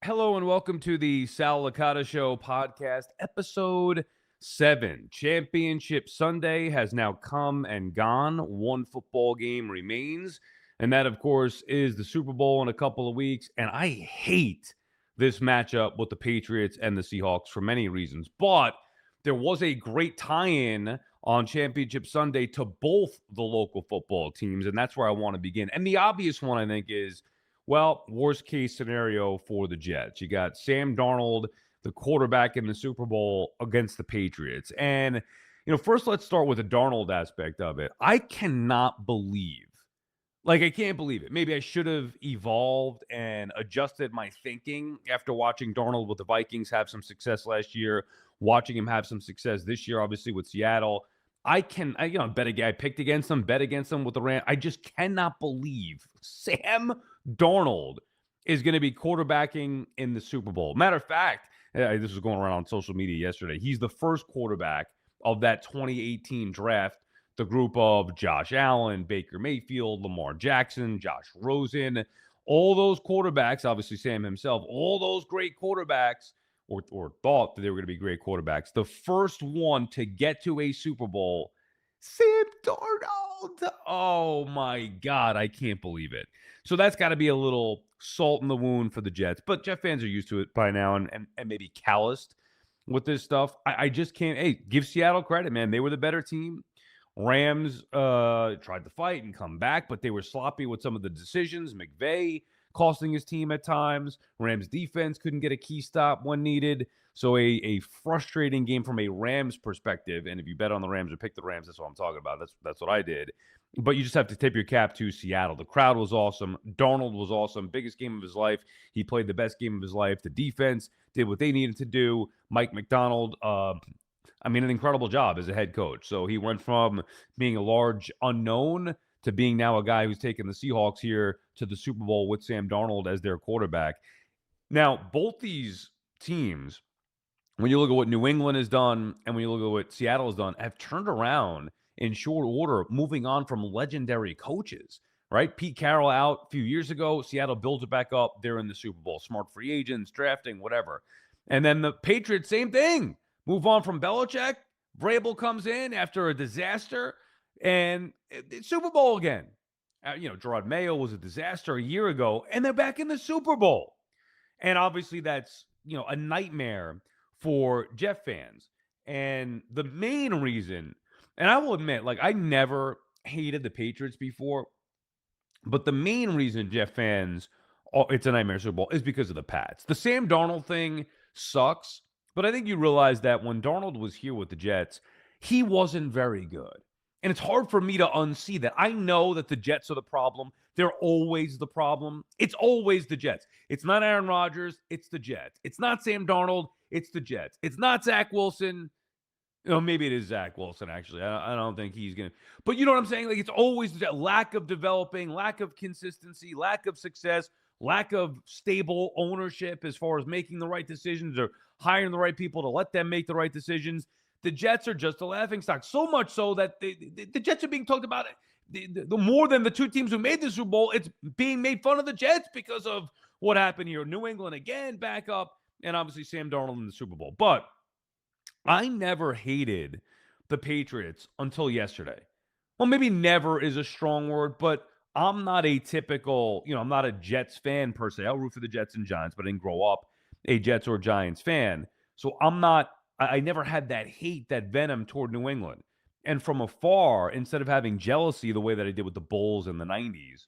Hello and welcome to the Sal Licata Show podcast, episode 7. Championship Sunday has now come and gone. One football game remains, and that, of course, is the Super Bowl in a couple of weeks. And I hate this matchup with the Patriots and the Seahawks for many reasons. But there was a great tie-in on Championship Sunday to both the local football teams, and that's where I want to begin. And the obvious one, I think, is worst case scenario for the Jets. You got Sam Darnold, the quarterback in the Super Bowl against the Patriots. And, first let's start with the Darnold aspect of it. I cannot believe, I can't believe it. Maybe I should have evolved and adjusted my thinking after watching Darnold with the Vikings have some success last year, watching him have some success this year, obviously with Seattle. I picked against them, bet against them with the Rams. I just cannot believe Sam Darnold is going to be quarterbacking in the Super Bowl. Matter of fact, this was going around on social media yesterday. He's the first quarterback of that 2018 draft, the group of Josh Allen, Baker Mayfield, Lamar Jackson, Josh Rosen, all those quarterbacks, obviously Sam himself, all those great quarterbacks, or thought that they were going to be great quarterbacks. The first one to get to a Super Bowl, Sam Darnold. Oh, my God. I can't believe it. So that's got to be a little salt in the wound for the Jets. But Jet fans are used to it by now and maybe calloused with this stuff. I just can't. Hey, give Seattle credit, man. They were the better team. Rams tried to fight and come back, but they were sloppy with some of the decisions. McVay costing his team at times. Rams defense couldn't get a key stop when needed. So a frustrating game from a Rams perspective. And if you bet on the Rams or pick the Rams, that's what I'm talking about. That's what I did. But you just have to tip your cap to Seattle. The crowd was awesome. Darnold was awesome. Biggest game of his life. He played the best game of his life. The defense did what they needed to do. Mike McDonald, an incredible job as a head coach. So he went from being a large unknown to being now a guy who's taken the Seahawks here to the Super Bowl with Sam Darnold as their quarterback. Now, both these teams, when you look at what New England has done and when you look at what Seattle has done, have turned around in short order, moving on from legendary coaches, right? Pete Carroll out a few years ago. Seattle builds it back up. They're in the Super Bowl. Smart free agents, drafting, whatever. And then the Patriots, same thing. Move on from Belichick. Vrabel comes in after a disaster. And Super Bowl again. Gerard Mayo was a disaster a year ago, and they're back in the Super Bowl. And obviously that's, a nightmare for Jet fans. And the main reason, and I will admit, I never hated the Patriots before, but the main reason Jet fans, it's a nightmare Super Bowl, is because of the Pats. The Sam Darnold thing sucks, but I think you realize that when Darnold was here with the Jets, he wasn't very good. And it's hard for me to unsee that. I know that the Jets are the problem. They're always the problem. It's always the Jets. It's not Aaron Rodgers. It's the Jets. It's not Sam Darnold. It's the Jets. It's not Zach Wilson. Maybe it is Zach Wilson, actually. I don't think he's going to. But you know what I'm saying? It's always the lack of developing, lack of consistency, lack of success, lack of stable ownership as far as making the right decisions or hiring the right people to let them make the right decisions. The Jets are just a laughingstock. So much so that the Jets are being talked about the more than the two teams who made the Super Bowl. It's being made fun of the Jets because of what happened here. New England again, back up, and obviously Sam Darnold in the Super Bowl. But I never hated the Patriots until yesterday. Well, maybe never is a strong word, but I'm not a typical, I'm not a Jets fan per se. I'll root for the Jets and Giants, but I didn't grow up a Jets or Giants fan. So I never had that hate, that venom toward New England. And from afar, instead of having jealousy the way that I did with the Bulls in the 90s,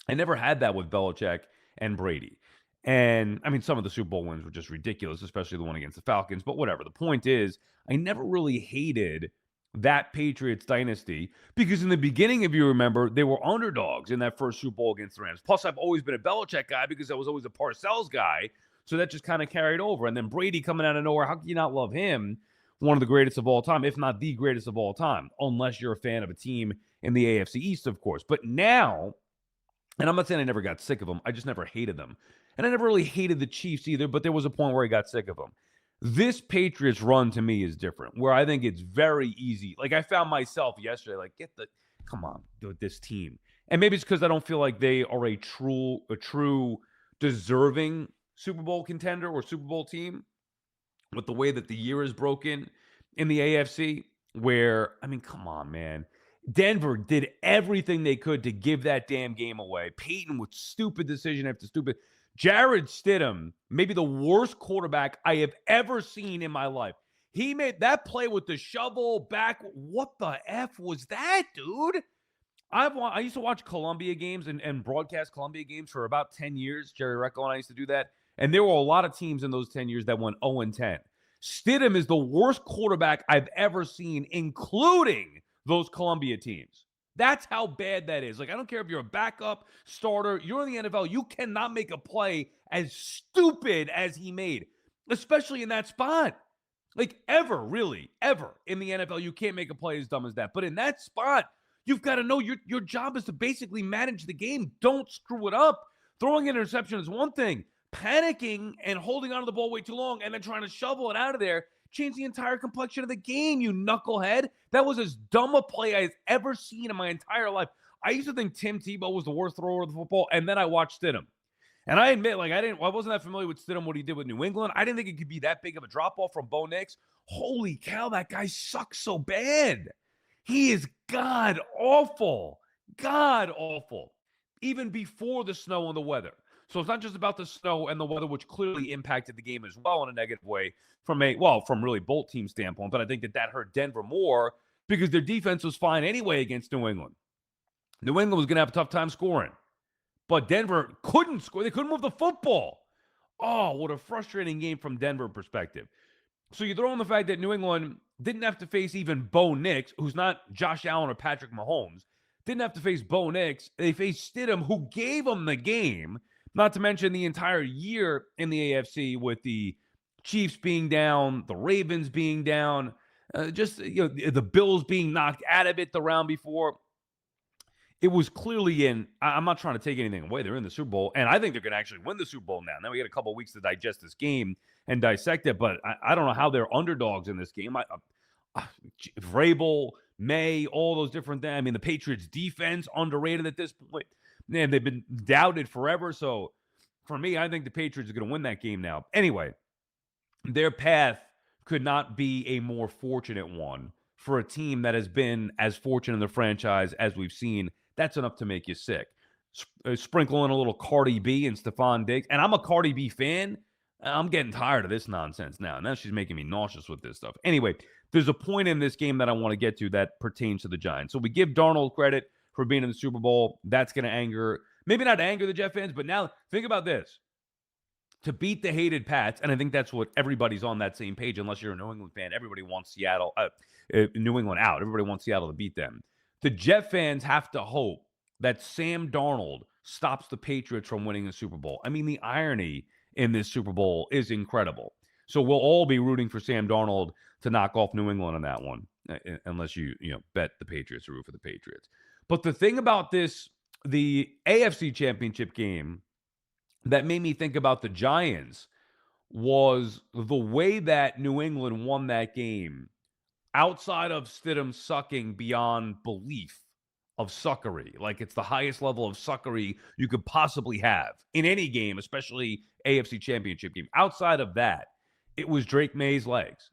I never had that with Belichick and Brady. And some of the Super Bowl wins were just ridiculous, especially the one against the Falcons. But whatever. The point is, I never really hated that Patriots dynasty because in the beginning, if you remember, they were underdogs in that first Super Bowl against the Rams. Plus, I've always been a Belichick guy because I was always a Parcells guy. So that just kind of carried over. And then Brady coming out of nowhere, how can you not love him? One of the greatest of all time, if not the greatest of all time, unless you're a fan of a team in the AFC East, of course. But now, and I'm not saying I never got sick of them. I just never hated them. And I never really hated the Chiefs either, but there was a point where I got sick of them. This Patriots run to me is different, where I think it's very easy. I found myself yesterday, come on, this team. And maybe it's because I don't feel like they are a true deserving Super Bowl contender or Super Bowl team with the way that the year is broken in the AFC, where, I mean, come on, man. Denver did everything they could to give that damn game away. Peyton with stupid decision after stupid. Jared Stidham, maybe the worst quarterback I have ever seen in my life. He made that play with the shovel back. What the F was that, dude? I used to watch Columbia games and broadcast Columbia games for about 10 years. Jerry Recco and I used to do that. And there were a lot of teams in those 10 years that went 0-10. Stidham is the worst quarterback I've ever seen, including those Columbia teams. That's how bad that is. Like, I don't care if you're a backup, starter, you're in the NFL, you cannot make a play as stupid as he made, especially in that spot. Like, ever, really, ever in the NFL, you can't make a play as dumb as that. But in that spot, you've got to know your job is to basically manage the game. Don't screw it up. Throwing an interception is one thing. Panicking and holding onto the ball way too long and then trying to shovel it out of there changed the entire complexion of the game, you knucklehead. That was as dumb a play I've ever seen in my entire life. I used to think Tim Tebow was the worst thrower of the football, and then I watched Stidham. And I admit, like, I wasn't that familiar with Stidham, what he did with New England. I didn't think it could be that big of a drop-off from Bo Nix. Holy cow, that guy sucks so bad. He is god-awful. God-awful. Even before the snow and the weather. So it's not just about the snow and the weather, which clearly impacted the game as well in a negative way from really both teams' standpoint. But I think that hurt Denver more because their defense was fine anyway against New England. New England was going to have a tough time scoring. But Denver couldn't score. They couldn't move the football. Oh, what a frustrating game from Denver perspective. So you throw in the fact that New England didn't have to face even Bo Nix, who's not Josh Allen or Patrick Mahomes. Didn't have to face Bo Nix. They faced Stidham, who gave them the game. Not to mention the entire year in the AFC with the Chiefs being down, the Ravens being down, the Bills being knocked out of it the round before. It was clearly I'm not trying to take anything away. They're in the Super Bowl, and I think they're going to actually win the Super Bowl now. Now we got a couple of weeks to digest this game and dissect it, but I don't know how they're underdogs in this game. Vrabel, May, all those different things. I mean, the Patriots defense, underrated at this point. Man, they've been doubted forever. So for me, I think the Patriots are going to win that game now. Anyway, their path could not be a more fortunate one for a team that has been as fortunate in the franchise as we've seen. That's enough to make you sick. Sprinkle in a little Cardi B and Stephon Diggs. And I'm a Cardi B fan. I'm getting tired of this nonsense now. Now she's making me nauseous with this stuff. Anyway, there's a point in this game that I want to get to that pertains to the Giants. So we give Darnold credit for being in the Super Bowl. That's going to maybe not anger the Jet fans, but now think about this. To beat the hated Pats, and I think that's what everybody's on that same page, unless you're a New England fan. Everybody wants New England out. Everybody wants Seattle to beat them. The Jet fans have to hope that Sam Darnold stops the Patriots from winning the Super Bowl. I mean, the irony in this Super Bowl is incredible. So we'll all be rooting for Sam Darnold to knock off New England on that one, unless you bet the Patriots or root for the Patriots. But the thing about the AFC Championship game that made me think about the Giants was the way that New England won that game outside of Stidham sucking beyond belief of suckery. Like, it's the highest level of suckery you could possibly have in any game, especially AFC Championship game. Outside of that, it was Drake May's legs.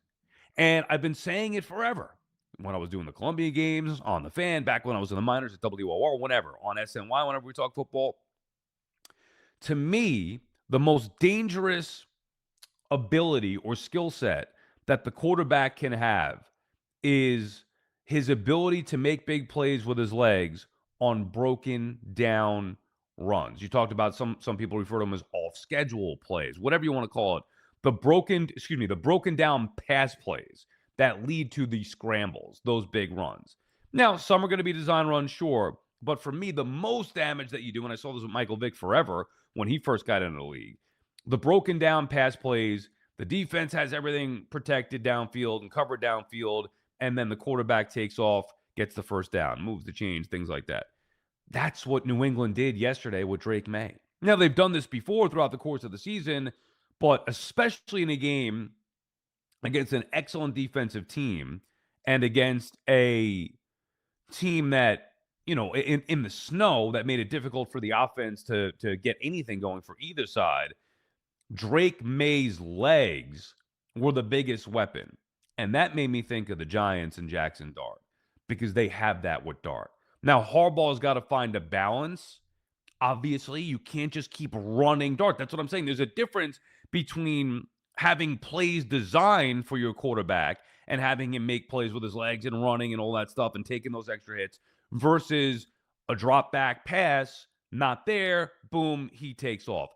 And I've been saying it forever. When I was doing the Columbia games, on the fan, back when I was in the minors at WOR, whatever, on SNY, whenever we talk football. To me, the most dangerous ability or skill set that the quarterback can have is his ability to make big plays with his legs on broken down runs. You talked about some people refer to them as off-schedule plays, whatever you want to call it. The broken down pass plays that lead to the scrambles, those big runs. Now, some are going to be design runs, sure, but for me, the most damage that you do, and I saw this with Michael Vick forever when he first got into the league, the broken down pass plays, the defense has everything protected downfield and covered downfield, and then the quarterback takes off, gets the first down, moves the chains, things like that. That's what New England did yesterday with Drake May. Now, they've done this before throughout the course of the season, but especially in a game against an excellent defensive team and against a team that, in the snow that made it difficult for the offense to get anything going for either side. Drake May's legs were the biggest weapon. And that made me think of the Giants and Jackson Dart because they have that with Dart. Now, Harbaugh's got to find a balance. Obviously, you can't just keep running Dart. That's what I'm saying. There's a difference between having plays designed for your quarterback and having him make plays with his legs and running and all that stuff and taking those extra hits versus a drop back pass, not there, boom, he takes off.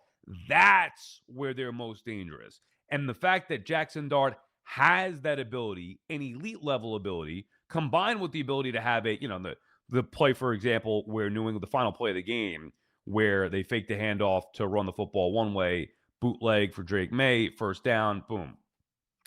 That's where they're most dangerous. And the fact that Jackson Dart has that ability, an elite level ability, combined with the ability to have the play, for example, where New England, the final play of the game, where they fake the handoff to run the football one way, bootleg for Drake May, first down, boom.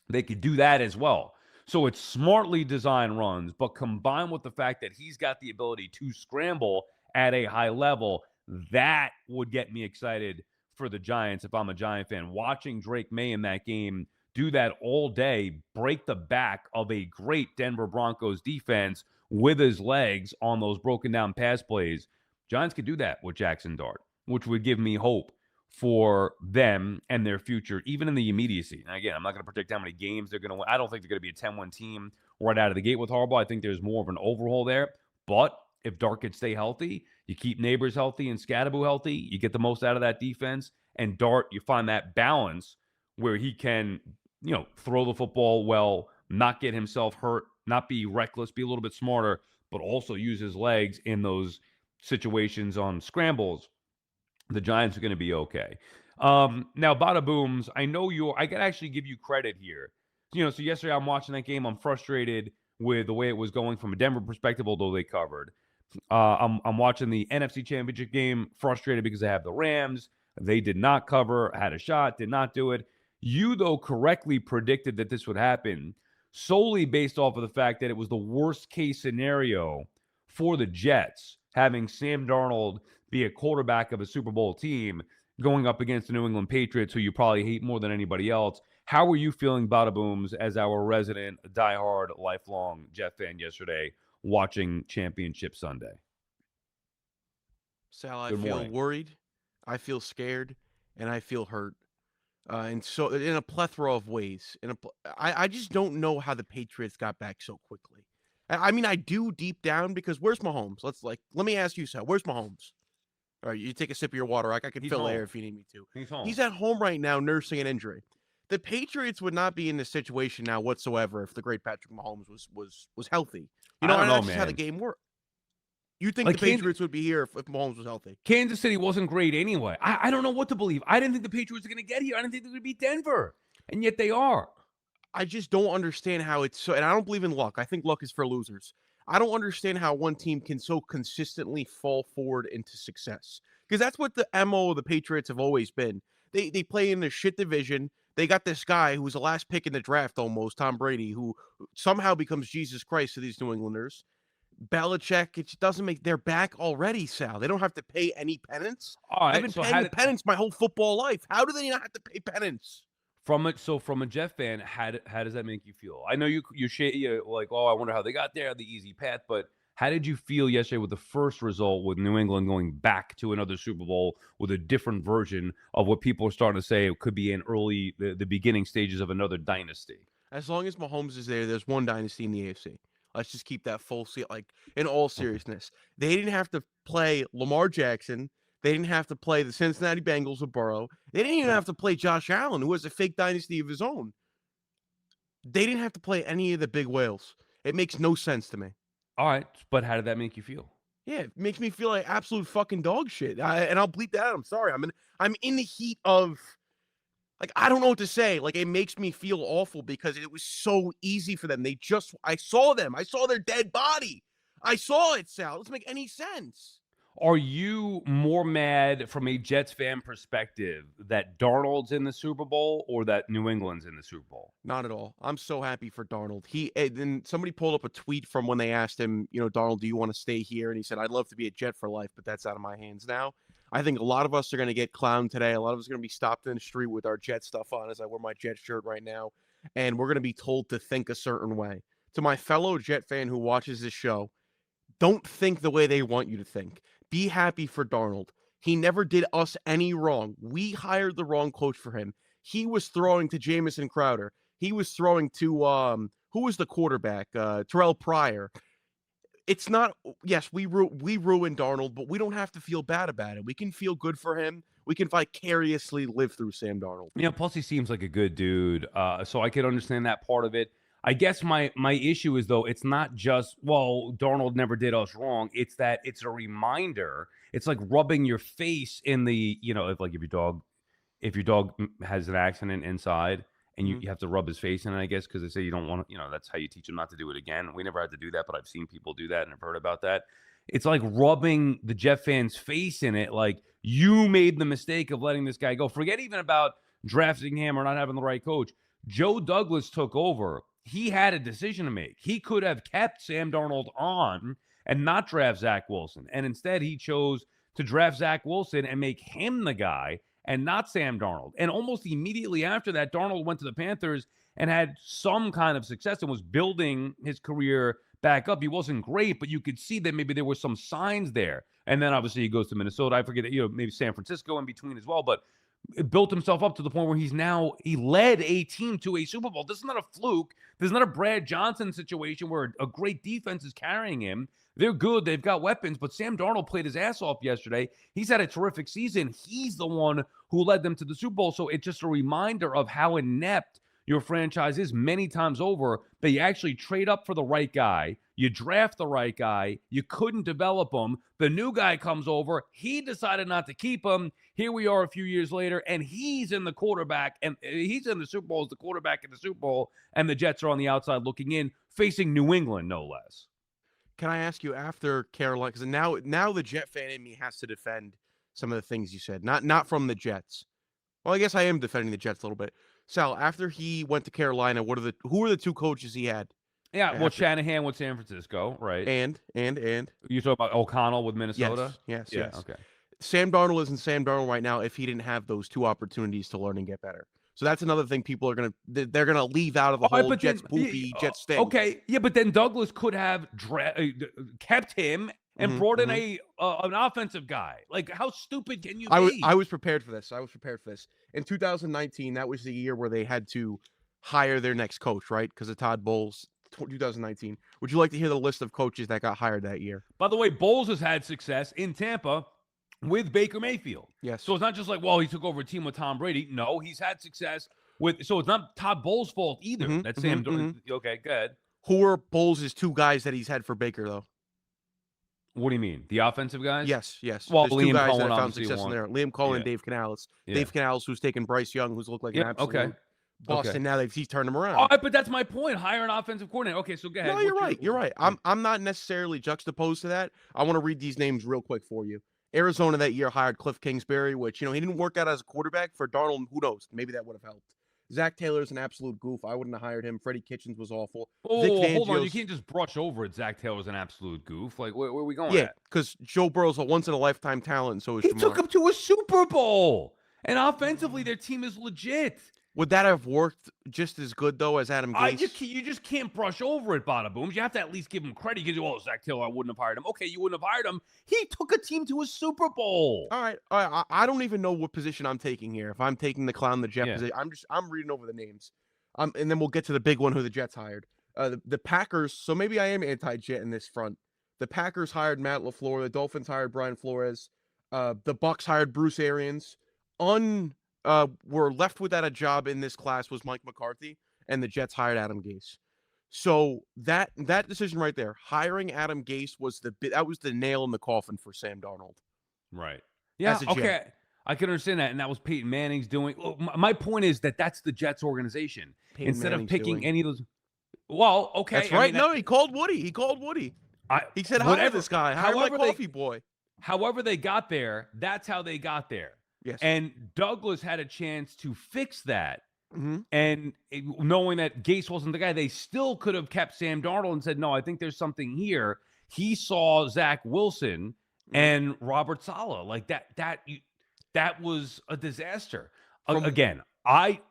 They could do that as well. So it's smartly designed runs, but combined with the fact that he's got the ability to scramble at a high level, that would get me excited for the Giants if I'm a Giant fan. Watching Drake May in that game do that all day, break the back of a great Denver Broncos defense with his legs on those broken down pass plays. Giants could do that with Jackson Dart, which would give me hope for them and their future, even in the immediacy. And again, I'm not going to predict how many games they're going to win. I don't think they're going to be a 10-win team right out of the gate with Harbaugh. I think there's more of an overhaul there. But if Dart can stay healthy, you keep Neighbors healthy and Scadaboo healthy, you get the most out of that defense. And Dart, you find that balance where he can, throw the football well, not get himself hurt, not be reckless, be a little bit smarter, but also use his legs in those situations on scrambles. The Giants are going to be okay. Now, Bada Booms, I can actually give you credit here. So yesterday I'm watching that game. I'm frustrated with the way it was going from a Denver perspective, although they covered. I'm watching the NFC Championship game, frustrated because I have the Rams. They did not cover, had a shot, did not do it. You, though, correctly predicted that this would happen solely based off of the fact that it was the worst case scenario for the Jets, having Sam Darnold be a quarterback of a Super Bowl team going up against the New England Patriots, who you probably hate more than anybody else. How were you feeling, Bada Booms, as our resident, diehard, lifelong Jet fan yesterday watching Championship Sunday? Sal, I feel worried, I feel scared, and I feel hurt. And so in a plethora of ways. I just don't know how the Patriots got back so quickly. I mean, I do deep down because where's Mahomes? Let me ask you, Sal, where's Mahomes? All right, you take a sip of your water. I can fill air if you need me to. He's home. He's at home right now nursing an injury. The Patriots would not be in this situation now whatsoever if the great Patrick Mahomes was healthy. I don't know, that's man. just how the game works. You think the Patriots would be here if Mahomes was healthy? Kansas City wasn't great anyway. I don't know what to believe. I didn't think the Patriots were going to get here. I didn't think they were going to beat Denver. And yet they are. I just don't understand how it's so. And I don't believe in luck. I think luck is for losers. I don't understand how one team can so consistently fall forward into success. Because that's what the MO of the Patriots have always been. They play in the shit division. They got this guy who was the last pick in the draft almost, Tom Brady, who somehow becomes Jesus Christ to these New Englanders. Belichick, it doesn't make. They're back already, Sal. They don't have to pay any penance. All right, I've been paying penance my whole football life. How do they not have to pay penance? From a Jet fan, how does that make you feel? I know you're like, oh, I wonder how they got there, the easy path, but how did you feel yesterday with the first result with New England going back to another Super Bowl with a different version of what people are starting to say it could be the beginning stages of another dynasty? As long as Mahomes is there's one dynasty in the AFC. Let's just keep that full seat. Like, in all seriousness, they didn't have to play Lamar Jackson. They didn't have to play the Cincinnati Bengals with Burrow. They didn't even have to play Josh Allen, who has a fake dynasty of his own. They didn't have to play any of the big whales. It makes no sense to me. All right, but how did that make you feel? Yeah, it makes me feel like absolute fucking dog shit. And I'll bleep that out. I'm sorry. I'm in the heat of, like, I don't know what to say. Like, it makes me feel awful because it was so easy for them. I saw them. I saw their dead body. I saw it, Sal. It doesn't make any sense. Are you more mad from a Jets fan perspective that Darnold's in the Super Bowl or that New England's in the Super Bowl? Not at all. I'm so happy for Darnold. Then somebody pulled up a tweet from when they asked him, Darnold, do you want to stay here? And he said, I'd love to be a Jet for life, but that's out of my hands now. I think a lot of us are going to get clowned today. A lot of us are going to be stopped in the street with our Jet stuff on, as I wear my Jet shirt right now. And we're going to be told to think a certain way. To my fellow Jet fan who watches this show, don't think the way they want you to think. Be happy for Darnold. He never did us any wrong. We hired the wrong coach for him. He was throwing to Jamison Crowder. He was throwing to who was the quarterback? Terrell Pryor. It's not. Yes, we ruined Darnold, but we don't have to feel bad about it. We can feel good for him. We can vicariously live through Sam Darnold. Yeah, plus he seems like a good dude, so I could understand that part of it. I guess my issue is, though, it's not just, well, Darnold never did us wrong. It's that it's a reminder. It's like rubbing your face in the, if your dog has an accident inside and you have to rub his face in it, I guess, because they say you don't want to, that's how you teach him not to do it again. We never had to do that, but I've seen people do that and I've heard about that. It's like rubbing the Jet fan's face in it, like you made the mistake of letting this guy go. Forget even about drafting him or not having the right coach. Joe Douglas took over. He had a decision to make. He could have kept Sam Darnold on and not draft Zach Wilson. And instead, he chose to draft Zach Wilson and make him the guy and not Sam Darnold. And almost immediately after that, Darnold went to the Panthers and had some kind of success and was building his career back up. He wasn't great, but you could see that maybe there were some signs there. And then obviously he goes to Minnesota. I forget that, maybe San Francisco in between as well, but it built himself up to the point where he led a team to a Super Bowl. This is not a fluke. This is not a Brad Johnson situation where a great defense is carrying him. They're good. They've got weapons, but Sam Darnold played his ass off yesterday. He's had a terrific season. He's the one who led them to the Super Bowl. So it's just a reminder of how inept your franchise is many times over, that you actually trade up for the right guy. You draft the right guy. You couldn't develop him. The new guy comes over. He decided not to keep him. Here we are a few years later, and he's in the quarterback, and he's in the Super Bowl as the quarterback in the Super Bowl, and the Jets are on the outside looking in, facing New England, no less. Can I ask you, after Carolina, because now the Jet fan in me has to defend some of the things you said, not from the Jets. Well, I guess I am defending the Jets a little bit. Sal, after he went to Carolina, who are the two coaches he had? Yeah, well, Shanahan with San Francisco, right? And You talk about O'Connell with Minnesota? Yes. Okay. Sam Darnold isn't Sam Darnold right now if he didn't have those two opportunities to learn and get better. So that's another thing people are they're gonna leave out of the whole Jets poopy, Jets stink. Okay, yeah, but then Douglas could have kept him and brought in an offensive guy. Like, how stupid can you be? I was prepared for this. In 2019, that was the year where they had to hire their next coach, right? Because of Todd Bowles. 2019. Would you like to hear the list of coaches that got hired that year? By the way, Bowles has had success in Tampa with Baker Mayfield. Yes. So it's not just like, well, he took over a team with Tom Brady. No, he's had success with. So it's not Todd Bowles' fault either. That's Sam. Okay, good. Who are Bowles' two guys that he's had for Baker, though? What do you mean? The offensive guys? Yes. Well, there's Liam two guys Cohen that found success in there. Liam Cohen and Dave Canales. Dave Canales, who's taken Bryce Young, who's looked like an absolute bust, and now he's turned him around. But that's my point. Hire an offensive coordinator. Okay, so go ahead. No, you're right. I'm not necessarily juxtaposed to that. I want to read these names real quick for you. Arizona that year hired Cliff Kingsbury, which, he didn't work out as a quarterback. For Darnold, who knows? Maybe that would have helped. Zach Taylor's an absolute goof. I wouldn't have hired him. Freddie Kitchens was awful. Hold on. You can't just brush over it. Zach Taylor's an absolute goof. Like, where are we going at? Because Joe Burrow's a once-in-a-lifetime talent, and so is Jamar. He took him to a Super Bowl. And offensively, their team is legit. Would that have worked just as good, though, as Adam Gase? You just can't brush over it, Bada Booms. You have to at least give him credit. You can say, Zach Taylor, I wouldn't have hired him. Okay, you wouldn't have hired him. He took a team to a Super Bowl. All right. I don't even know what position I'm taking here. If I'm taking the clown, the Jet position, I'm reading over the names. And then we'll get to the big one who the Jets hired. The Packers, so maybe I am anti-Jet in this front. The Packers hired Matt LaFleur. The Dolphins hired Brian Flores. The Bucks hired Bruce Arians. Were left without a job in this class was Mike McCarthy, and the Jets hired Adam Gase. So that decision right there, hiring Adam Gase was the nail in the coffin for Sam Darnold. Right. Yeah. Okay. I can understand that, and that was Peyton Manning's doing. My point is that's the Jets organization. Instead of picking any of those. Well, okay. That's right. He called Woody. He said, "Hire this guy. Hire my coffee boy." However they got there, that's how they got there. Yes. And Douglas had a chance to fix that. And knowing that Gase wasn't the guy, they still could have kept Sam Darnold and said, no, I think there's something here. He saw Zach Wilson and Robert Saleh. Like that was a disaster. Again, I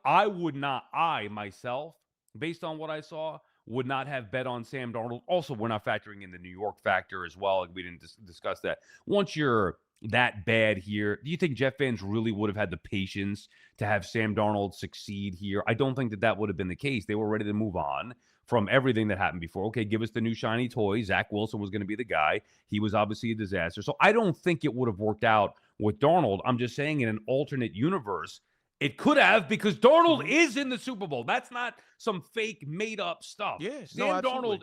myself, based on what I saw, would not have bet on Sam Darnold. Also, we're not factoring in the New York factor as well. We didn't discuss that. Once you're that bad here. Do you think Jet fans really would have had the patience to have Sam Darnold succeed here? I don't think that would have been the case. They were ready to move on from everything that happened before. Okay, give us the new shiny toy. Zach Wilson was going to be the guy. He was obviously a disaster. So I don't think it would have worked out with Darnold. I'm just saying in an alternate universe, it could have, because Darnold is in the Super Bowl. That's not some fake made up stuff. Yeah, no, Sam absolutely. Darnold,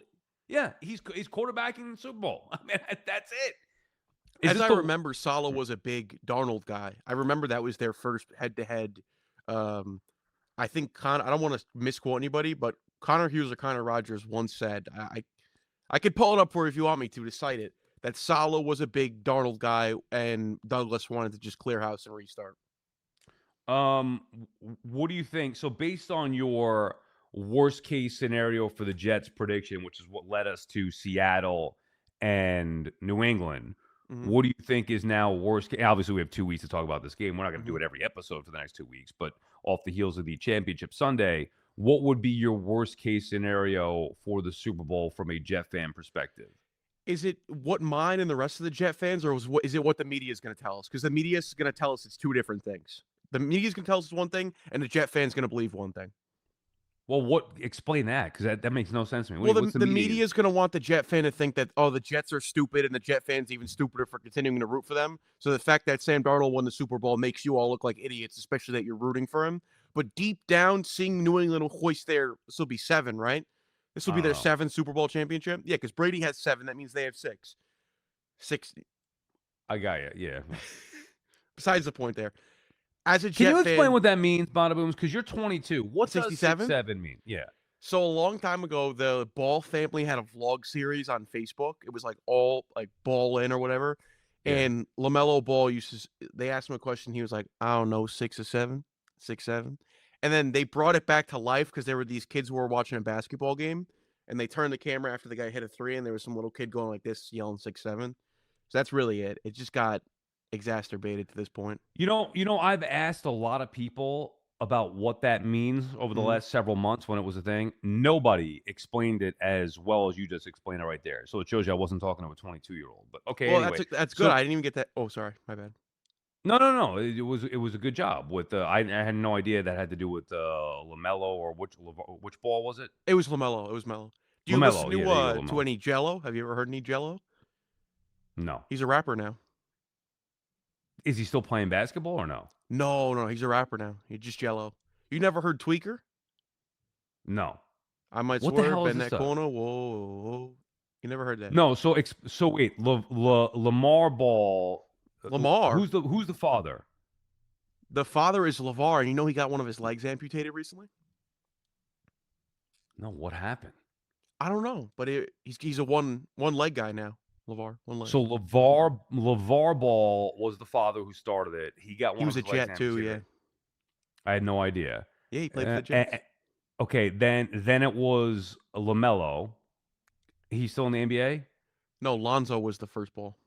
yeah, he's quarterbacking the Super Bowl. I mean, that's it. As I remember, Saleh was a big Darnold guy. I remember that was their first head-to-head. I think I don't want to misquote anybody, but Connor Hughes or Connor Rogers once said, I could pull it up for you if you want me to cite it, that Saleh was a big Darnold guy and Douglas wanted to just clear house and restart. What do you think? So based on your worst case scenario for the Jets prediction, which is what led us to Seattle and New England, what do you think is now worst case? Obviously, we have 2 weeks to talk about this game. We're not going to do it every episode for the next 2 weeks, but off the heels of the championship Sunday, what would be your worst case scenario for the Super Bowl from a Jet fan perspective? Is it what mine and the rest of the Jet fans, or is it what the media is going to tell us? Because the media is going to tell us it's two different things. The media is going to tell us one thing, and the Jet fan's going to believe one thing. Well, explain that, because that makes no sense to me. Well, the media is going to want the Jet fan to think that, oh, the Jets are stupid, and the Jet fan's even stupider for continuing to root for them. So the fact that Sam Darnold won the Super Bowl makes you all look like idiots, especially that you're rooting for him. But deep down, seeing New England hoist this will be 7, right? This will be their 7th Super Bowl championship. Yeah, because Brady has 7. That means they have 6. 6. I got you. Yeah. Besides the point there. As a Jet Can you explain fan, what that means, Bada Booms? Because you're 22. What 67? does 67 mean? Yeah. So a long time ago, the Ball family had a vlog series on Facebook. It was like all like Ball in or whatever. Yeah. And LaMelo Ball they asked him a question. He was like, I don't know, 6 or 7, 6, 7. And then they brought it back to life because there were these kids who were watching a basketball game, and they turned the camera after the guy hit a 3, and there was some little kid going like this, yelling 6, 7. So that's really it. It just got exacerbated to this point. You know, I've asked a lot of people about what that means over the last several months when it was a thing. Nobody explained it as well as you just explained it right there. So it shows you I wasn't talking to a 22-year-old. But okay, well, anyway. that's good. I didn't even get that. Oh, sorry, my bad. No. It was a good job with. I had no idea that had to do with LaMelo or which ball was it? It was LaMelo. It was Melo. Do you LaMelo, listen to any Jello? Have you ever heard any Jello? No. He's a rapper now. Is he still playing basketball or no? No. He's a rapper now. He's just Jello. You never heard Tweaker? No. I might What the swerve hell is in this that stuff? corner. Whoa. You never heard that? No. So wait, Lamar Ball. Lamar. Who's the father? The father is LeVar, and you know he got one of his legs amputated recently? No, what happened? I don't know, but he's a one leg guy now. LeVar, one leg. So LeVar Ball was the father who started it. He got one. He was of a his legs Jet too, yeah. I had no idea. Yeah, he played for the Jets. Okay, then it was LaMelo. He's still in the NBA? No, Lonzo was the first ball.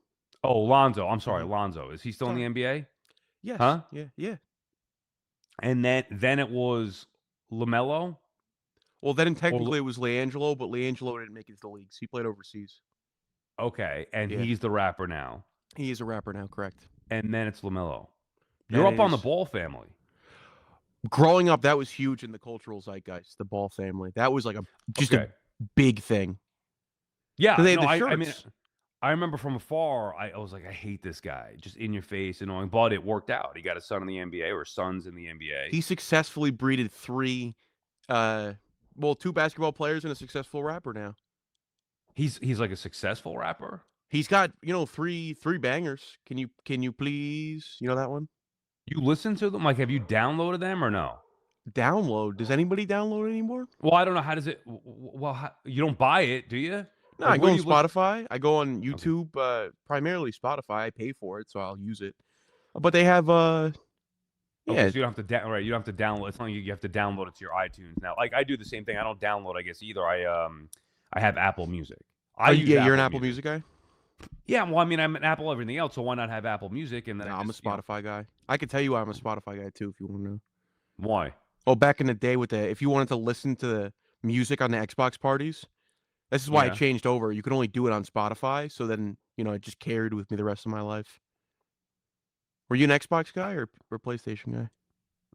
Oh, Lonzo. I'm sorry, Lonzo. Is he still in the NBA? Yes. Huh? Yeah. And then it was LaMelo? Well, then technically it was LiAngelo, but LiAngelo didn't make it to the leagues. He played overseas. Okay, and he's the rapper now. He is a rapper now, correct. And then it's LaMelo. You're up on the Ball family. Growing up, that was huge in the cultural zeitgeist, the Ball family. That was like a big thing. Yeah, they had the shirts. I mean, I remember from afar, I was like, I hate this guy. Just in your face, annoying. But it worked out. He got a son in the NBA or sons in the NBA. He successfully breeded 2 basketball players and a successful rapper now. He's like a successful rapper? He's got, 3 bangers. Can you please, you know that one? You listen to them? Like, have you downloaded them or no? Download? Does anybody download anymore? Well, I don't know. How does it? Well, you don't buy it, do you? No, I go on Spotify. I go on YouTube, primarily Spotify. I pay for it, so I'll use it. But they have, Okay, so you don't have to you don't have to download. It's not like you have to download it to your iTunes now. Like I do the same thing. I don't download, I guess, either. I have Apple Music. You're an Apple Music guy? Yeah, well, I mean, I'm an Apple everything else, so why not have Apple Music? And then I'm a Spotify guy. I can tell you I'm a Spotify guy too, if you want to know. Why? Oh, back in the day if you wanted to listen to the music on the Xbox parties, this is why I changed over. You could only do it on Spotify, so then, it just carried with me the rest of my life. Were you an Xbox guy or PlayStation guy?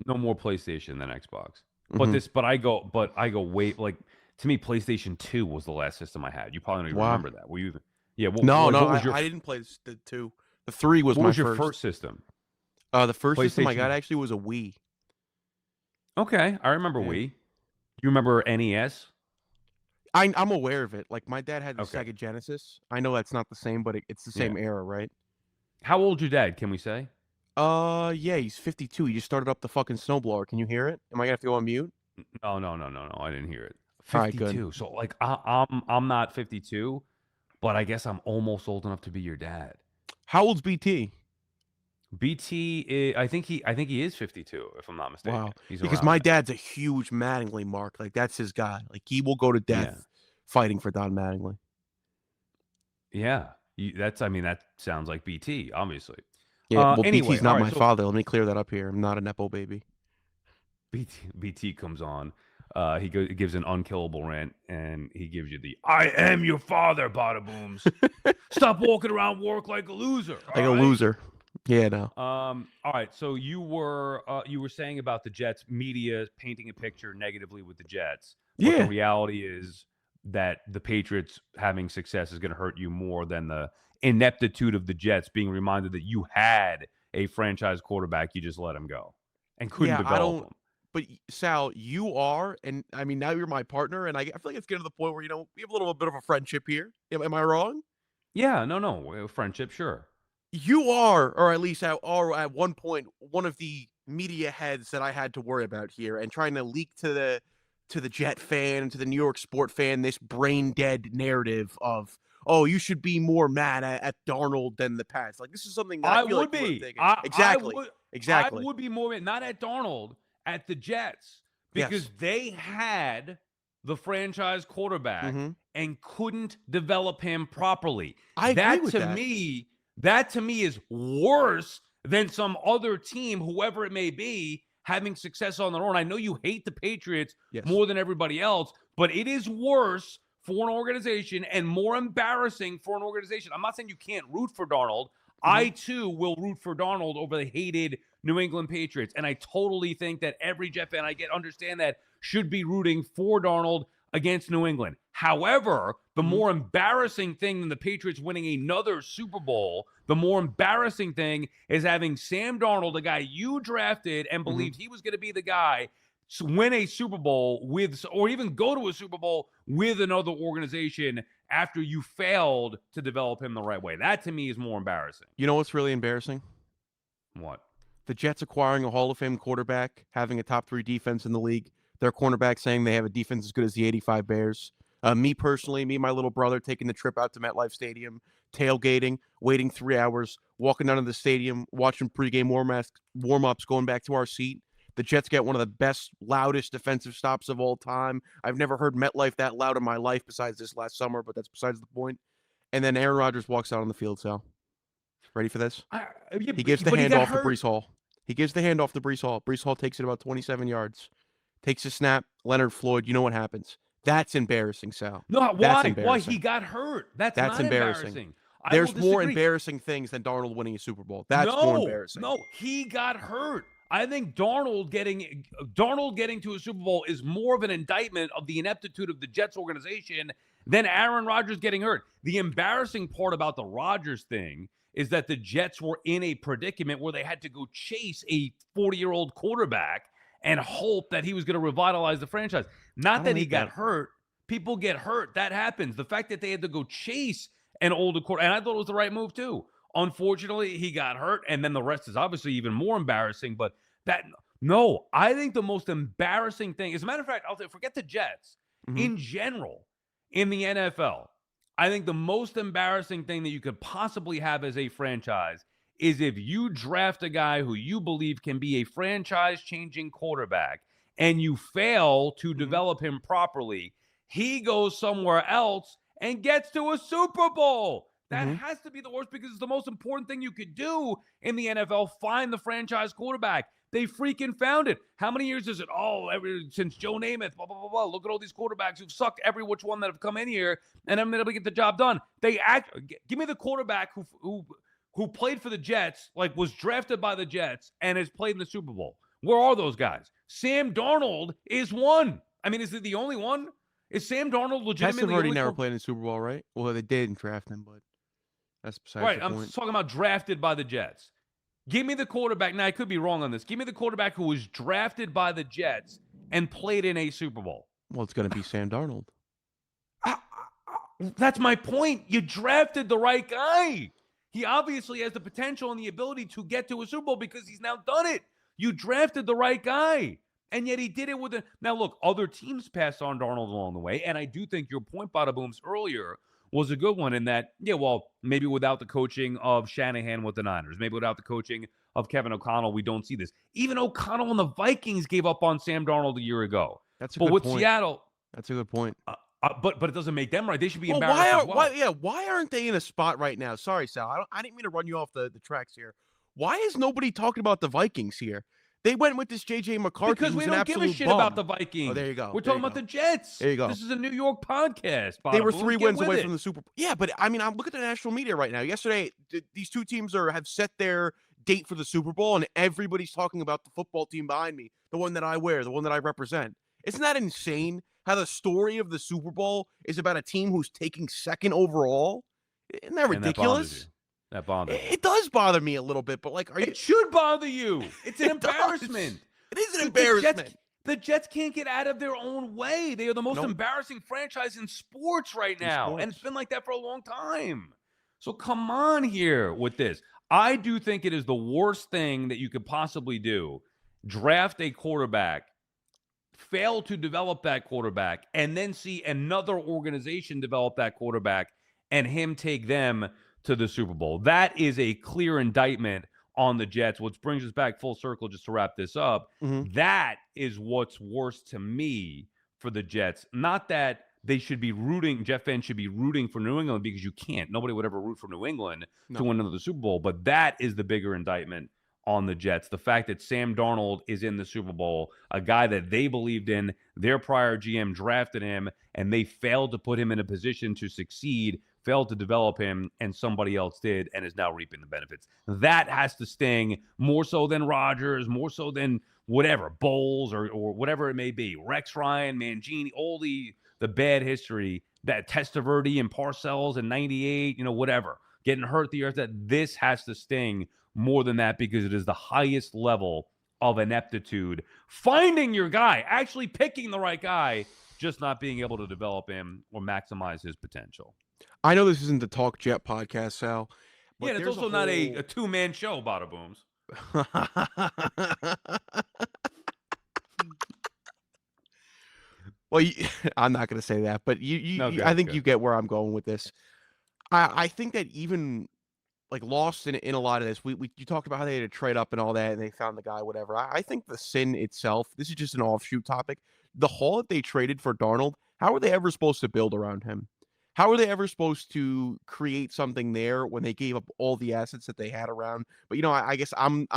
No more PlayStation than Xbox. Mm-hmm. But I go way like to me, PlayStation 2 was the last system I had. You probably don't even Wow. remember that. Were you? Yeah. No, Like, no, what was your I didn't play the 2. The 3 was what my was your first. first system? The first system I got PlayStation. actually was a Wii. Okay, I remember Yeah. Wii. You remember NES? I'm aware of it. Like my dad had the Okay. Sega Genesis. I know that's not the same, but it's the Yeah. same era, right? How old your dad? Can we say? Yeah, he's 52. He just started up the fucking snowblower. Can you hear it? Am I gonna have to go on mute? Oh no. I didn't hear it. All right, good. 52. So like I'm not 52, but I guess I'm almost old enough to be your dad. How old's BT? BT, I think he is 52, if I'm not mistaken. Wow. He's Because around my that. dad's a huge Mattingly mark. Like that's his guy. Like he will go to death Yeah. fighting for Don Mattingly. Yeah. I mean, that sounds like BT, obviously. Yeah, well, Anyway, BT's all not right. my So father. Let me clear that up here. I'm not a nepo baby. BT comes on. He gives an unkillable rant, and he gives you the "I am your father" bada booms. Stop walking around work like a loser. Like all a right? loser. Yeah, no. All right. So you were saying about the Jets media painting a picture negatively with the Jets, but the Yeah. reality is that the Patriots having success is going to hurt you more than the ineptitude of the Jets being reminded that you had a franchise quarterback, you just let him go and couldn't Yeah, I develop don't. him. But Sal, you are, and I mean now you're my partner, and I feel like it's getting to the point where we have a little bit of a friendship here. Am I wrong? Yeah, no, friendship, sure. You are, or at least are at one point, one of the media heads that I had to worry about here, and trying to leak to the Jet fan and to the New York sport fan this brain dead narrative of, oh, you should be more mad at Darnold than the Pats. Like this is something that I I feel like would you were be. thinking. Exactly, I exactly. would be more not at Darnold, at the Jets because Yes. they had the franchise quarterback Mm-hmm. and couldn't develop him properly. I agree with that. That to me is worse than some other team, whoever it may be, having success on their own. I know you hate the Patriots Yes. more than everybody else, but it is worse for an organization and more embarrassing for an organization. I'm not saying you can't root for Darnold. Mm-hmm. I too will root for Darnold over the hated New England Patriots. And I totally think that every Jet fan understand that should be rooting for Darnold against New England. However, the Mm-hmm. more embarrassing thing than the Patriots winning another Super Bowl, the more embarrassing thing is having Sam Darnold, the guy you drafted and Mm-hmm. believed he was going to be the guy, win a Super Bowl with, or even go to a Super Bowl with another organization after you failed to develop him the right way. That to me is more embarrassing. You know what's really embarrassing? What? The Jets acquiring a Hall of Fame quarterback, having a top 3 defense in the league. Their cornerback saying they have a defense as good as the '85 Bears. Me personally, me and my little brother taking the trip out to MetLife Stadium, tailgating, waiting 3 hours, walking down to the stadium, watching pregame warm-ups, going back to our seat. The Jets get one of the best, loudest defensive stops of all time. I've never heard MetLife that loud in my life besides this last summer, but that's besides the point. And then Aaron Rodgers walks out on the field, Sal. Ready for this? He gives the But he got handoff to hurt. Breece Hall. He gives the handoff to Breece Hall. Breece Hall takes it about 27 yards. Takes a snap. Leonard Floyd, you know what happens. That's embarrassing, Sal. No, That's why? Why embarrassing. he got hurt? That's not embarrassing. embarrassing. I will There's more disagree. embarrassing things than Darnold winning a Super Bowl. That's more embarrassing. No, he got hurt. I think Darnold getting to a Super Bowl is more of an indictment of the ineptitude of the Jets organization than Aaron Rodgers getting hurt. The embarrassing part about the Rodgers thing is that the Jets were in a predicament where they had to go chase a 40-year-old quarterback and hope that he was going to revitalize the franchise. Not that he got hurt. People get hurt. That happens. The fact that they had to go chase an older quarterback, and I thought it was the right move too. Unfortunately, he got hurt, and then the rest is obviously even more embarrassing. But no, I think the most embarrassing thing, as a matter of fact, I'll say, forget the Jets. In general, in the NFL, I think the most embarrassing thing that you could possibly have as a franchise is if you draft a guy who you believe can be a franchise-changing quarterback and you fail to develop him properly. He goes somewhere else and gets to a Super Bowl. That has to be the worst because it's the most important thing you could do in the NFL. Find the franchise quarterback. They freaking found it. How many years is it? Since Joe Namath, blah, blah, blah, blah. Look at all these quarterbacks who've sucked every which one that have come in here, and I'm able to get the job done. Give me the quarterback who who played for the Jets, like was drafted by the Jets and has played in the Super Bowl? Where are those guys? Sam Darnold is one. I mean, is it the only one? Is Sam Darnold legitimately Testaverde only never played in the Super Bowl, right? Well, they did draft him, but that's besides right? the I'm point. talking about drafted by the Jets. Give me the quarterback. Now, I could be wrong on this. Give me the quarterback who was drafted by the Jets and played in a Super Bowl. Well, it's going to be Sam Darnold. That's my point. You drafted the right guy. He obviously has the potential and the ability to get to a Super Bowl because he's now done it. You drafted the right guy. And yet he did it with a... Now, look, other teams passed on Darnold along the way. And I do think your point, Bada Booms, earlier was a good one in that, yeah, well, maybe without the coaching of Shanahan with the Niners, maybe without the coaching of Kevin O'Connell, we don't see this. Even O'Connell and the Vikings gave up on Sam Darnold a year ago. That's a but good with point. Seattle... That's a good point. But it doesn't make them right. They should be Well, embarrassed as well. why aren't they in a spot right now? Sorry, Sal. I didn't mean to run you off the tracks here. Why is nobody talking about the Vikings here? They went with this J.J. McCarthy, Because we who's an don't give a absolute shit bum. about the Vikings. Oh, there you go. We're talking about the Jets. There you go. This is a New York podcast. They Bada were Booms. 3 Get wins with away it. from the Super Bowl. Yeah, but I mean, I'm looking at the national media right now. Yesterday, these two teams have set their date for the Super Bowl, and everybody's talking about the football team behind me, the one that I wear, the one that I represent. Isn't that insane? How the story of the Super Bowl is about a team who's taking second overall? Isn't that ridiculous? That bothers you. It does bother me a little bit, but like, It should bother you. It's an It does. embarrassment. It is an embarrassment. The Jets can't get out of their own way. They are the most Nope. embarrassing franchise in sports right In now. sports. And it's been like that for a long time. So come on here with this. I do think it is the worst thing that you could possibly do. Draft a quarterback, fail to develop that quarterback, and then see another organization develop that quarterback and him take them to the Super Bowl. That is a clear indictment on the Jets, which brings us back full circle just to wrap this up. Mhm. That is what's worse to me for the Jets. Not that they should be rooting, Jet fans should be rooting for New England, because you can't. Nobody would ever root for New England to win another Super Bowl. But that is the bigger indictment on the Jets. The fact that Sam Darnold is in the Super Bowl, a guy that they believed in, their prior GM drafted him, and they failed to put him in a position to succeed, failed to develop him, and somebody else did and is now reaping the benefits. That has to sting more so than Rodgers, more so than whatever, Bowles or whatever it may be. Rex Ryan, Mangini, all the bad history, that Testaverde and Parcells in 98, whatever, getting hurt the year after that. This has to sting more than that because it is the highest level of ineptitude. Finding your guy, actually picking the right guy, just not being able to develop him or maximize his potential. I know this isn't the Talk Jet podcast, Sal. But yeah, and it's also not a two-man show, Bada Booms. Well, I'm not going to say that, but I think you get where I'm going with this. I think that even like lost in a lot of this, you talked about how they had to trade up and all that, and they found the guy, whatever. I think the sin itself, this is just an offshoot topic. The haul that they traded for Darnold, how are they ever supposed to build around him? How are they ever supposed to create something there when they gave up all the assets that they had around? But I guess I'm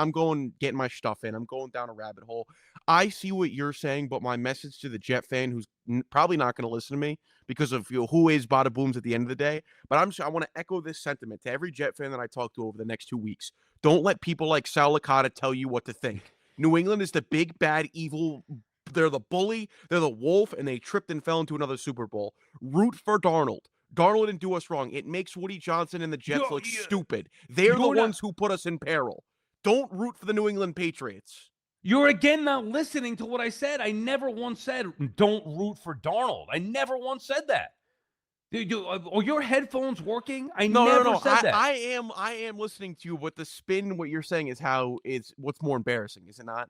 getting my stuff in. I'm going down a rabbit hole. I see what you're saying, but my message to the Jet fan who's probably not going to listen to me because of who is Bada Booms at the end of the day. But I want to echo this sentiment to every Jet fan that I talk to over the next 2 weeks. Don't let people like Sal Licata tell you what to think. New England is the big, bad, evil. They're the bully, they're the wolf, and they tripped and fell into another Super Bowl. Root for Darnold. Darnold didn't do us wrong. It makes Woody Johnson and the Jets look stupid. They're the ones who put us in peril. Don't root for the New England Patriots. You're again not listening to what I said. I never once said don't root for Darnold. I never once said that. Are your headphones working? No. Said that. I am listening to you. What the spin, what you're saying is what's more embarrassing, is it not?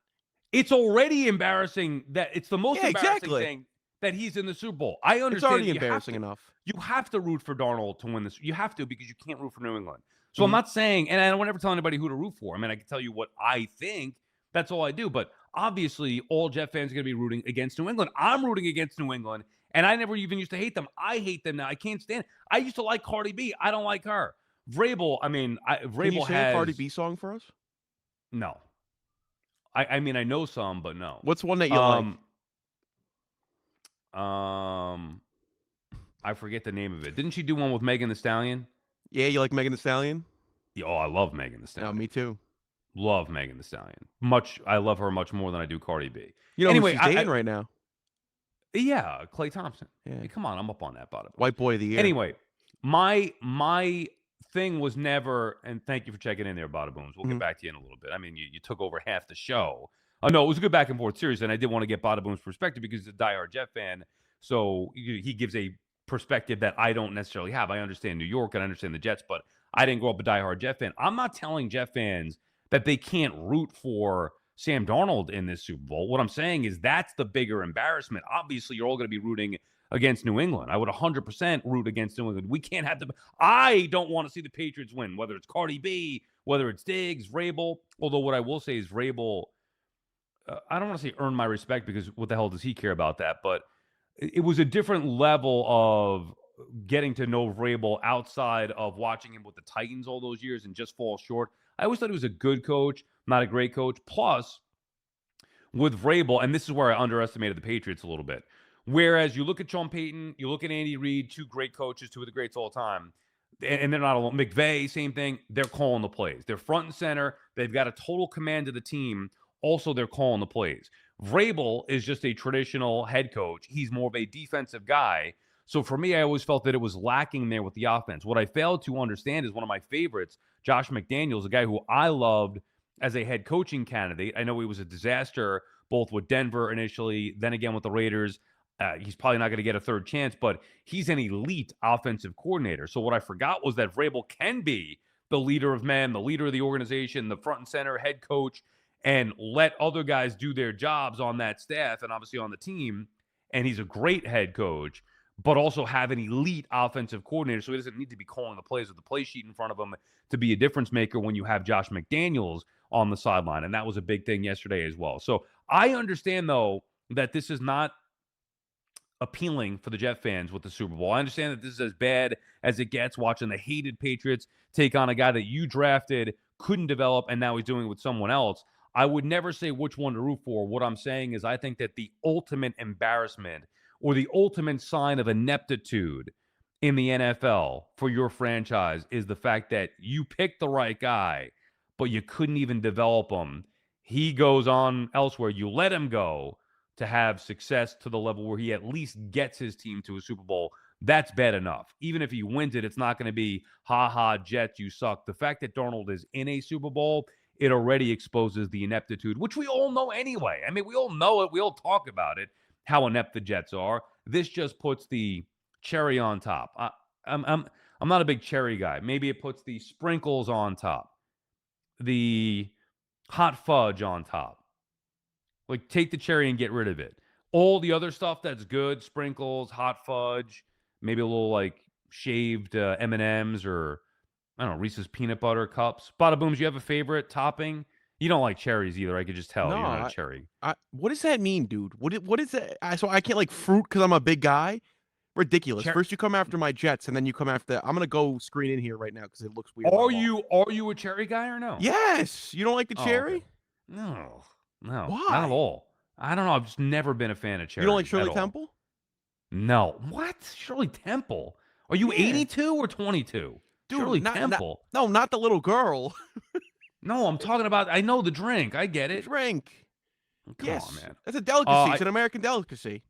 It's already embarrassing that it's the most embarrassing thing that he's in the Super Bowl. I understand. It's already embarrassing enough. You have to root for Darnold to win this. You have to, because you can't root for New England. So I'm not saying, and I don't ever tell anybody who to root for. I mean, I can tell you what I think. That's all I do. But obviously, all Jet fans are going to be rooting against New England. I'm rooting against New England, and I never even used to hate them. I hate them now. I can't stand it. I used to like Cardi B. I don't like her. Vrabel, Vrabel Can you say has a Cardi B song for us? No. I mean, I know some, but no. What's one that you like? I forget the name of it. Didn't she do one with Megan Thee Stallion? Yeah, you like Megan Thee Stallion? Oh, I love Megan Thee No, Stallion. me too. Love Megan Thee Stallion. I love her much more than I do Cardi B. You know who Anyway, she's dating right now? yeah, Klay Thompson. Yeah. Hey, come on, I'm up on that, bada boom. White boy of the year. Anyway, my thing was never, and thank you for checking in there, bada booms. We'll get back to you in a little bit. I mean, you took over half the show. Oh no, it was a good back and forth series, and I did want to get bada boom's perspective because he's a diehard Jet fan. So he gives a perspective that I don't necessarily have. I understand New York and I understand the Jets, but I didn't grow up a diehard Jet fan. I'm not telling Jet fans that they can't root for Sam Darnold in this Super Bowl. What I'm saying is that's the bigger embarrassment. Obviously, you're all going to be rooting against New England. I would 100% root against New England. We can't have I don't want to see the Patriots win, whether it's Cardi B, whether it's Diggs, Vrabel. Although what I will say is Vrabel, I don't want to say earn my respect because what the hell does he care about that? But it was a different level of getting to know Vrabel outside of watching him with the Titans all those years and just fall short. I always thought he was a good coach, not a great coach. Plus, with Vrabel, and this is where I underestimated the Patriots a little bit. Whereas you look at Sean Payton, you look at Andy Reid, two great coaches, two of the greats all time, and they're not alone. McVay, same thing. They're calling the plays. They're front and center. They've got a total command of the team. Also, they're calling the plays. Vrabel is just a traditional head coach. He's more of a defensive guy. So for me, I always felt that it was lacking there with the offense. What I failed to understand is one of my favorites, Josh McDaniels, a guy who I loved as a head coaching candidate. I know he was a disaster both with Denver initially, then again with the Raiders. He's probably not going to get a third chance, but he's an elite offensive coordinator. So what I forgot was that Vrabel can be the leader of men, the leader of the organization, the front and center head coach, and let other guys do their jobs on that staff and obviously on the team. And he's a great head coach, but also have an elite offensive coordinator. So he doesn't need to be calling the plays with the play sheet in front of him to be a difference maker when you have Josh McDaniels on the sideline. And that was a big thing yesterday as well. So I understand, though, that this is not appealing for the Jet fans with the Super Bowl. I understand that this is as bad as it gets, watching the hated Patriots take on a guy that you drafted, couldn't develop, and now he's doing it with someone else. I would never say which one to root for. What I'm saying is I think that the ultimate embarrassment or the ultimate sign of ineptitude in the NFL for your franchise is the fact that you picked the right guy, but you couldn't even develop him. He goes on elsewhere. You let him go to have success to the level where he at least gets his team to a Super Bowl. That's bad enough. Even if he wins it, it's not going to be, ha, Jets, you suck. The fact that Darnold is in a Super Bowl, it already exposes the ineptitude, which we all know anyway. I mean, we all know it. We all talk about it, how inept the Jets are. This just puts the cherry on top. I'm not a big cherry guy. Maybe it puts the sprinkles on top, the hot fudge on top. Like, take the cherry and get rid of it. All the other stuff that's good, sprinkles, hot fudge, maybe a little, like, shaved M&Ms or, I don't know, Reese's peanut butter cups. Bada booms, you have a favorite topping? You don't like cherries either. I could just tell. No, You're not a cherry. What does that mean, dude? What is that? So I can't like fruit because I'm a big guy? Ridiculous. First you come after my Jets, and then you come after. I'm gonna go screen in here right now because it looks weird. Are you a cherry guy or no? Yes. You don't like the cherry? Okay. No. Why? Not at all. I don't know. I've just never been a fan of cherry. You don't like Shirley Temple? No. What? Shirley Temple? Are you 82 or 22? Dude, Shirley Temple. No, not the little girl. No, I'm talking about, I know the drink. I get it. Drink. Come on, man. That's a delicacy. It's an American delicacy.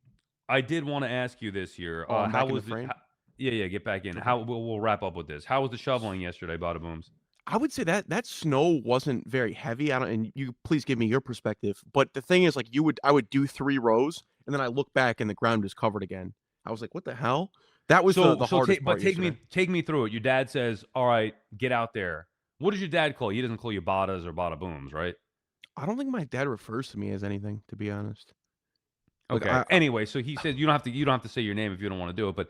I did want to ask you this year. How was the Yeah, get back in. How we'll wrap up with this. How was the shoveling yesterday, Bada Booms? I would say that snow wasn't very heavy. And you please give me your perspective. But the thing is, like, I would do 3 rows, and then I look back and the ground is covered again. I was like, what the hell? That was the hardest part. But take me through it. Your dad says, "All right, get out there." What does your dad call you? He doesn't call you Badas or Bada Booms, right? I don't think my dad refers to me as anything, to be honest. Okay. Anyway, so he said you don't have to say your name if you don't want to do it, but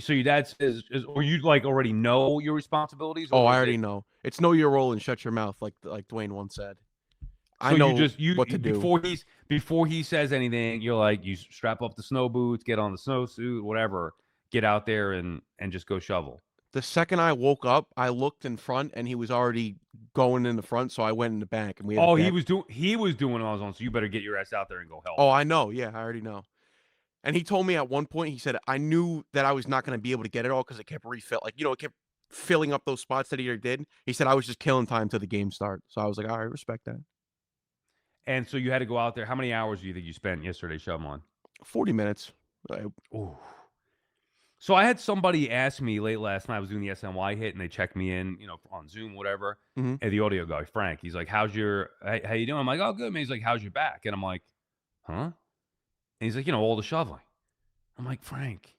so your dad says, or you like already know your responsibilities? Oh, I already know. It's know your role and shut your mouth, like Dwayne once said. So I know what to do before he says anything. You're like, you strap up the snow boots, get on the snowsuit, whatever, get out there and just go shovel. The second I woke up, I looked in front and he was already going in the front, so I went in the back and we. He was doing what I was on. So you better get your ass out there and go help. Oh, I know. Yeah, I already know. And he told me at one point, he said, I knew that I was not going to be able to get it all because it kept refilling. Like, it kept filling up those spots that he did. He said, I was just killing time till the game start. So I was like, all right, respect that. And so you had to go out there. How many hours do you think you spent yesterday shoveling? 40 minutes. Ooh. So I had somebody ask me late last night. I was doing the SNY hit, and they checked me in, on Zoom, whatever. Mm-hmm. And the audio guy, Frank, he's like, "How you doing?" I'm like, "Oh, good, man." He's like, "How's your back?" And I'm like, "Huh?" And he's like, "All the shoveling." I'm like, "Frank,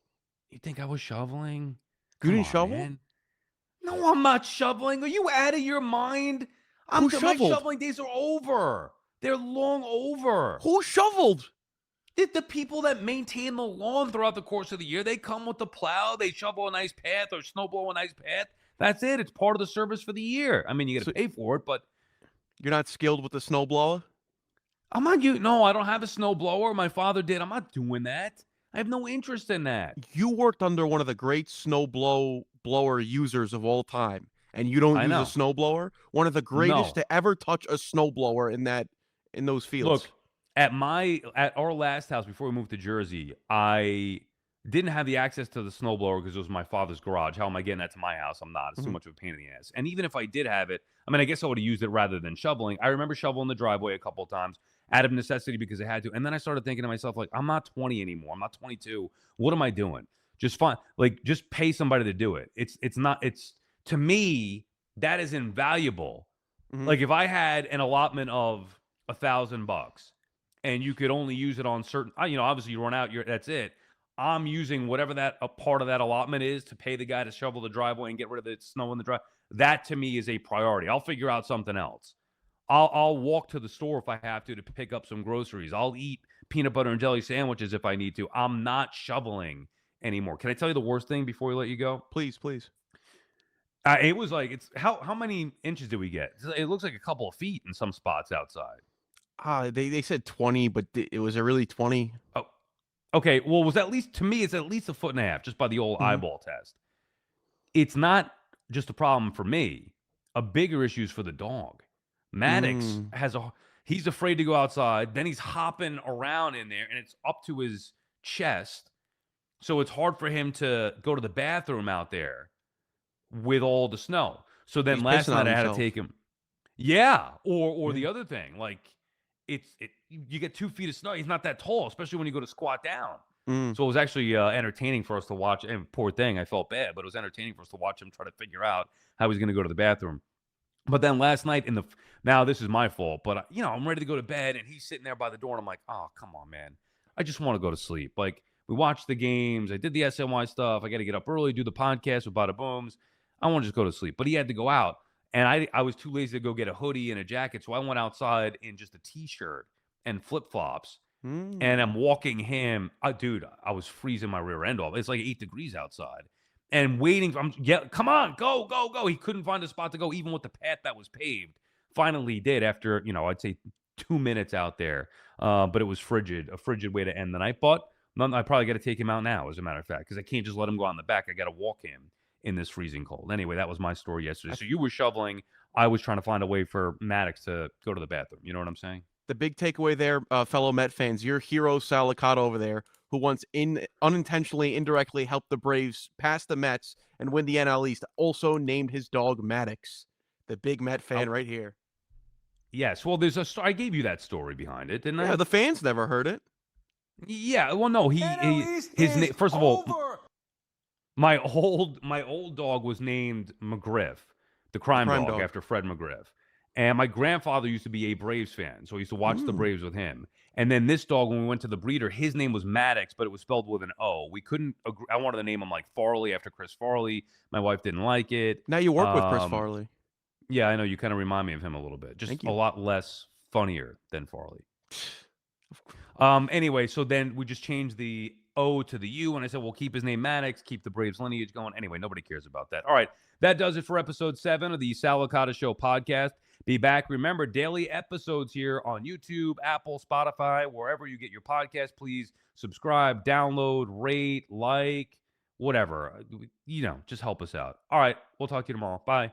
you think I was shoveling? You Come didn't on, shovel? man." No, I'm not shoveling. Are you out of your mind? Who My shoveled? shoveling days are over. They're long over. Who shoveled? The people that maintain the lawn throughout the course of the year, they come with the plow, they shovel a nice path or snowblow a nice path. That's it. It's part of the service for the year. I mean, you got to pay for it, but You're not skilled with the snowblower? I'm not you. No, I don't have a snowblower. My father did. I'm not doing that. I have no interest in that. You worked under one of the great blower users of all time, and you don't I use a know. snowblower? One of the greatest No. to ever touch a snowblower in those fields. Look, at our last house before we moved to Jersey, I didn't have the access to the snowblower because it was my father's garage. How am I getting that to my house? I'm not. It's too much of a pain in the ass. And even if I did have it, I mean, I guess I would have used it rather than shoveling. I remember shoveling the driveway a couple of times out of necessity because I had to. And then I started thinking to myself, like, I'm not 20 anymore. I'm not 22. What am I doing? Just just pay somebody to do it. To me, that is invaluable. Mhm. Like if I had an allotment of $1,000 and you could only use it on certain, obviously you run out, that's it. I'm using whatever a part of that allotment is to pay the guy to shovel the driveway and get rid of the snow in the drive. That to me is a priority. I'll figure out something else. I'll walk to the store if I have to pick up some groceries. I'll eat peanut butter and jelly sandwiches if I need to. I'm not shoveling anymore. Can I tell you the worst thing before we let you go? Please, please. It was like how many inches did we get? It looks like a couple of feet in some spots outside. They said 20, but it was a really 20. Oh, okay. Well, to me, it's at least a foot and a half just by the old Mhm. eyeball test. It's not just a problem for me. A bigger issue is for the dog. Maddox he's afraid to go outside. Then he's hopping around in there and it's up to his chest. So it's hard for him to go to the bathroom out there with all the snow. So then He's last pissing on night I had to himself. take him. Yeah. Or Yeah. the other thing, like you get 2 feet of snow. He's not that tall, especially when you go to squat down. Mm. So it was actually entertaining for us to watch. And poor thing, I felt bad, but it was entertaining for us to watch him try to figure out how he's going to go to the bathroom. But then last night now this is my fault, but I'm ready to go to bed, and he's sitting there by the door, and I'm like, oh come on, man, I just want to go to sleep. Like we watched the games, I did the SNY stuff. I got to get up early, do the podcast with Bada Booms. I want to just go to sleep, but he had to go out, and I was too lazy to go get a hoodie and a jacket, so I went outside in just a t-shirt and flip flops. And I'm walking him. Dude, I was freezing my rear end off. It's like 8 degrees outside. And waiting. Come on, go, go, go. He couldn't find a spot to go, even with the path that was paved. Finally, he did after, I'd say 2 minutes out there. But it was a frigid way to end the night. But I probably got to take him out now, as a matter of fact, because I can't just let him go on the back. I got to walk him in this freezing cold. Anyway, that was my story yesterday. So you were shoveling. I was trying to find a way for Maddox to go to the bathroom. You know what I'm saying? The big takeaway there, fellow Met fans, your hero Sal Licata over there, who once unintentionally, indirectly helped the Braves pass the Mets and win the NL East, also named his dog Maddox. The big Met fan right here. Yes. Well, there's I gave you that story behind it, didn't I? Yeah, the fans never heard it. Yeah. Well, no. His name. First of all, my old dog was named McGriff, the crime dog after Fred McGriff. And my grandfather used to be a Braves fan, so I used to watch the Braves with him. And then this dog, when we went to the breeder, his name was Maddox, but it was spelled with an O. We couldn't agree. I wanted to name him like Farley after Chris Farley. My wife didn't like it. Now you work with Chris Farley. Yeah, I know. You kind of remind me of him a little bit. Just a lot less funnier than Farley. Anyway, so then we just changed the O to the U, and I said, we'll keep his name Maddox, keep the Braves lineage going. Anyway, nobody cares about that. All right, that does it for episode 7 of the Sal Licata Show podcast. Be back. Remember, daily episodes here on YouTube, Apple, Spotify, wherever you get your podcast. Please subscribe, download, rate, like, whatever. Just help us out. All right, we'll talk to you tomorrow. Bye.